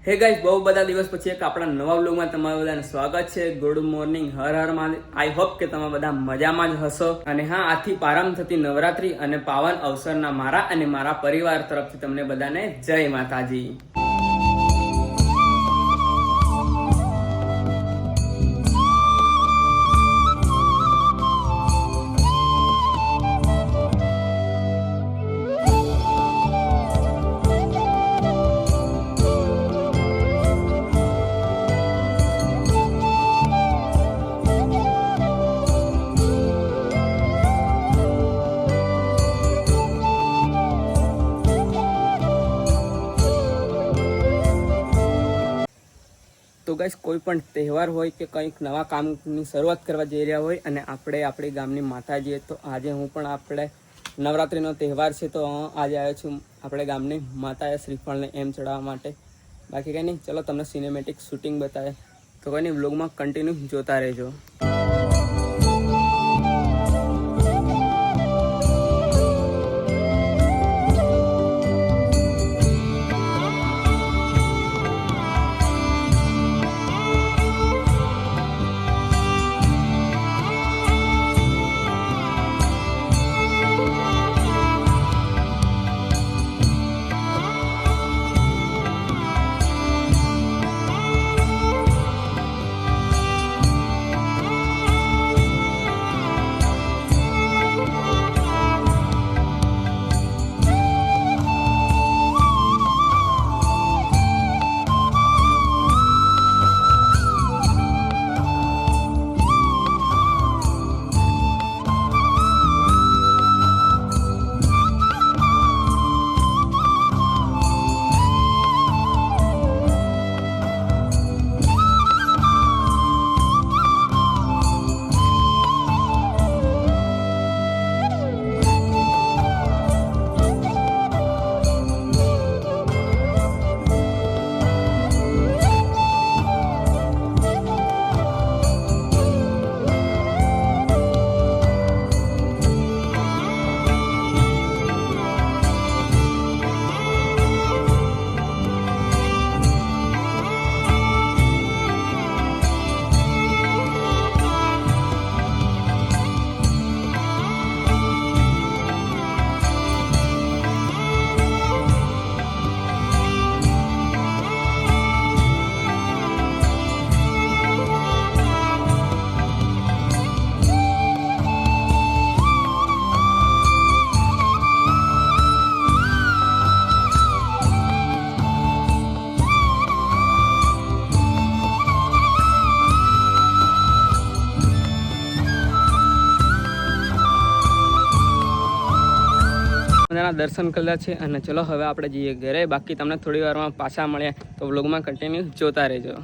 હે ગાઈસ, બહુ બધા દિવસ પછી એક આપણા નવા વ્લોગમાં તમારા બધાને સ્વાગત છે. Good morning, Har Har Mahadev. I hope કે તમે બધા મજામાં જ હશો. અને હા, આથી પ્રારંભ થતી નવરાત્રી અને પાવન અવસરના મારા અને મારા પરિવાર તરફથી તમને બધાને જય માતાજી. તો ગાઈસ, કોઈ પણ તહેવાર હોય કે કંઈક નવા કામની શરૂઆત કરવા જઈ રહ્યા હોય અને આપણે આપણી ગામની માતાજીએ, તો આજે હું પણ આપણે નવરાત્રિનો તહેવાર છે તો આજે આવ્યો છું આપણે ગામની માતાએ શ્રીફળને એમ ચડાવવા માટે. બાકી કંઈ નહીં, ચલો તમને સિનેમેટિક શૂટિંગ બતાવે તો કંઈ નહીં, વ્લોગમાં કન્ટિન્યુ જોતા રહેજો. દર્શન કર્યા છે અને ચલો હવે આપણે જઈએ ઘરે. બાકી તમને થોડી વારમાં પાછા મળ્યા તો વ્લોગમાં કન્ટિન્યુ જોતા રહેજો.